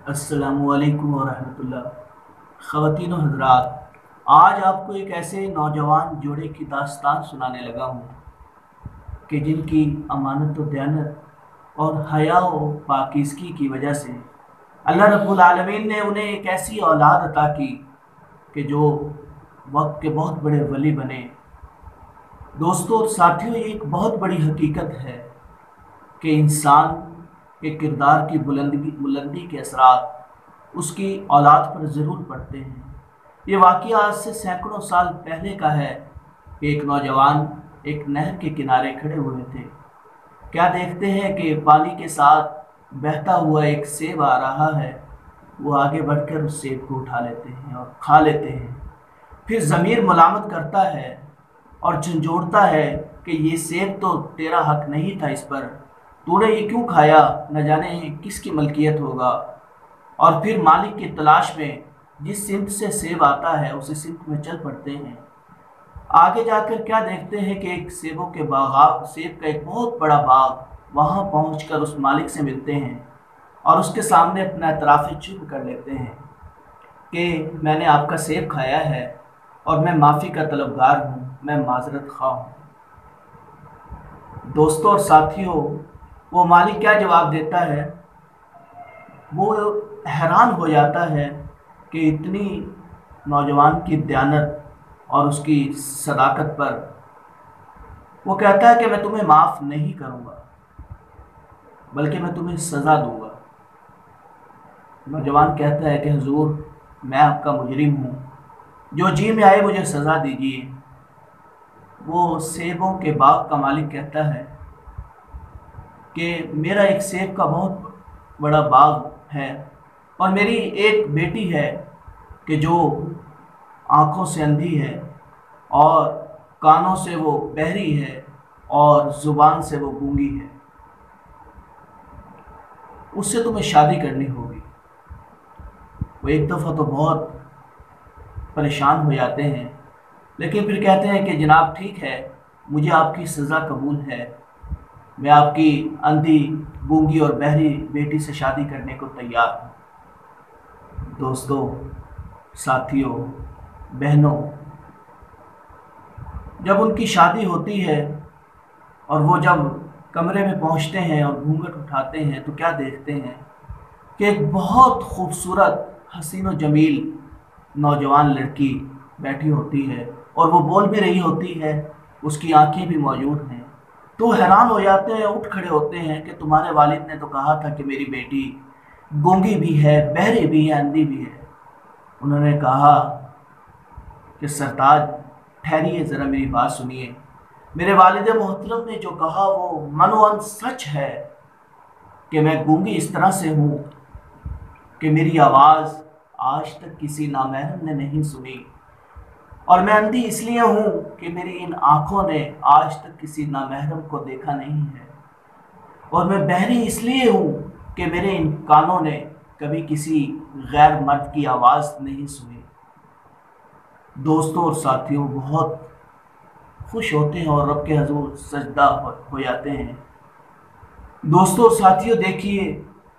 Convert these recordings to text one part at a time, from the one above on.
अस्सलामुअलैकुम वरहमतुल्लाह। ख़वातीन व हज़रात, आज आपको एक ऐसे नौजवान जोड़े की दास्तान सुनाने लगा हूँ कि जिनकी अमानत व दयानत और हया व पाकीज़गी की वजह से अल्लाह रब्बुल आलमीन ने उन्हें एक ऐसी औलाद अता की कि जो वक्त के बहुत बड़े वली बने। दोस्तों और साथियों, ये एक बहुत बड़ी हकीकत है कि इंसान के किरदार की बुलंदी के असरात उसकी औलाद पर ज़रूर पड़ते हैं। ये वाक़या आज से सैकड़ों साल पहले का है कि एक नौजवान एक नहर के किनारे खड़े हुए थे। क्या देखते हैं कि पानी के साथ बहता हुआ एक सेब आ रहा है। वो आगे बढ़कर उस सेब को उठा लेते हैं और खा लेते हैं। फिर ज़मीर मलामत करता है और झंझोड़ता है कि ये सेब तो तेरा हक नहीं था, इस पर तूने ये क्यों खाया, न जाने किसकी मलकियत होगा। और फिर मालिक की तलाश में जिस सिमत से सेब आता है उसी सिमत में चल पड़ते हैं। आगे जाकर क्या देखते हैं कि एक सेब का एक बहुत बड़ा बाग, वहाँ पहुँचकर उस मालिक से मिलते हैं और उसके सामने अपना एतराफ़ चुप कर लेते हैं कि मैंने आपका सेब खाया है और मैं माफ़ी का तलबगार हूँ, मैं माजरत खा हूँ। दोस्तों और साथियों, वो मालिक क्या जवाब देता है? वो हैरान हो जाता है कि इतनी नौजवान की दयानत और उसकी सदाकत पर। वो कहता है कि मैं तुम्हें माफ़ नहीं करूँगा, बल्कि मैं तुम्हें सज़ा दूँगा। नौजवान कहता है कि हुजूर, मैं आपका मुजरिम हूँ, जो जी में आए मुझे सज़ा दीजिए। वो सेबों के बाग का मालिक कहता है कि मेरा एक सेब का बहुत बड़ा बाग है और मेरी एक बेटी है कि जो आँखों से अंधी है और कानों से वो बहरी है और ज़ुबान से वो गूंगी है। उससे तुम्हें शादी करनी होगी। वो एक दफ़ा तो बहुत परेशान हो जाते हैं, लेकिन फिर कहते हैं कि जनाब ठीक है, मुझे आपकी सज़ा कबूल है, मैं आपकी अंधी, गूंगी और बहरी बेटी से शादी करने को तैयार हूँ। दोस्तों, साथियों, बहनों, जब उनकी शादी होती है और वो जब कमरे में पहुँचते हैं और घूंघट उठाते हैं तो क्या देखते हैं कि एक बहुत खूबसूरत, हसीन और जमील नौजवान लड़की बैठी होती है और वो बोल भी रही होती है, उसकी आंखें भी मौजूद हैं। तो हैरान हो जाते हैं, उठ खड़े होते हैं कि तुम्हारे वालिद ने तो कहा था कि मेरी बेटी गूंगी भी है, बहरी भी है, अंधी भी है। उन्होंने कहा कि सरताज ठहरिए, ज़रा मेरी बात सुनिए। मेरे वालिद मोहतरम ने जो कहा वो मनोअन सच है कि मैं गूंगी इस तरह से हूँ कि मेरी आवाज़ आज तक किसी नामहरम ने नहीं सुनी, और मैं अंधी इसलिए हूँ कि मेरी इन आँखों ने आज तक किसी नामहरम को देखा नहीं है, और मैं बहरी इसलिए हूँ कि मेरे इन कानों ने कभी किसी गैर मर्द की आवाज़ नहीं सुनी। दोस्तों और साथियों, बहुत खुश होते हैं और रब के हजूर सजदा हो जाते हैं। दोस्तों और साथियों, देखिए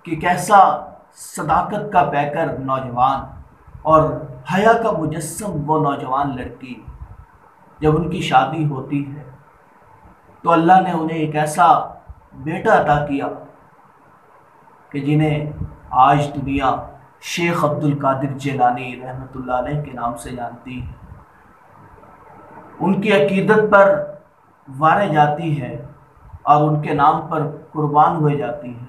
कि कैसा सदाकत का पैकर नौजवान और हया का मुजस्सम वो नौजवान लड़की, जब उनकी शादी होती है तो अल्लाह ने उन्हें एक ऐसा बेटा अता किया कि जिन्हें आज दुनिया शेख अब्दुल कादिर जिलानी रहमतुल्लाह अलैह के नाम से जानती है। उनकी अकीदत पर वारे जाती है और उनके नाम पर कुर्बान हुए जाती है।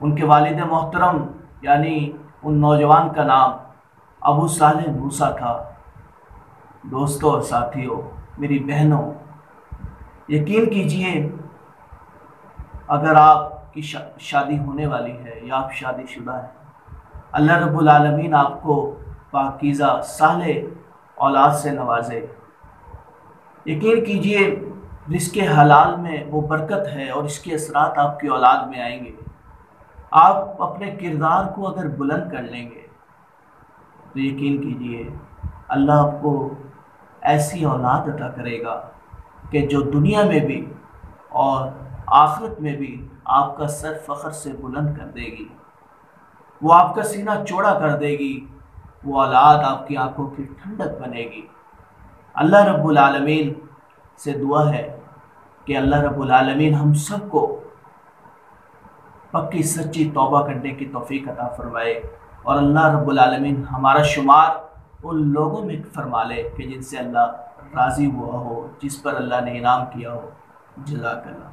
उनके वालिद मोहतरम यानी उन नौजवान का नाम अबू सालेह मूसा था। दोस्तों और साथियों, मेरी बहनों, यकीन कीजिए, अगर आपकी शादी होने वाली है या आप शादीशुदा हैं, अल्लाह रब्बुल आलमीन आपको पाकीज़ा सालेह औलाद से नवाजे। यकीन कीजिए, रिज़्क़ हलाल में वो बरकत है और इसके असरात आपकी औलाद में आएंगे। आप अपने किरदार को अगर बुलंद कर लेंगे तो यकीन कीजिए اللہ آپ کو ایسی اولاد عطا کرے گا کہ جو دنیا میں بھی اور آخرت میں بھی آپ کا سر فخر سے بلند کر دے گی، وہ آپ کا سینہ چوڑا کر دے گی، وہ اولاد آپ کی آنکھوں کی ٹھنڈک بنے گی۔ اللہ رب العالمین سے دعا ہے کہ اللہ رب العالمین ہم سب کو پکی سچی توبہ کرنے کی توفیق عطا فرمائے، اور اللہ رب العالمین ہمارا شمار ان لوگوں میں فرما لے کہ جن سے اللہ راضی ہوا ہو، جس پر اللہ نے انعام کیا ہو۔ جزاک اللہ۔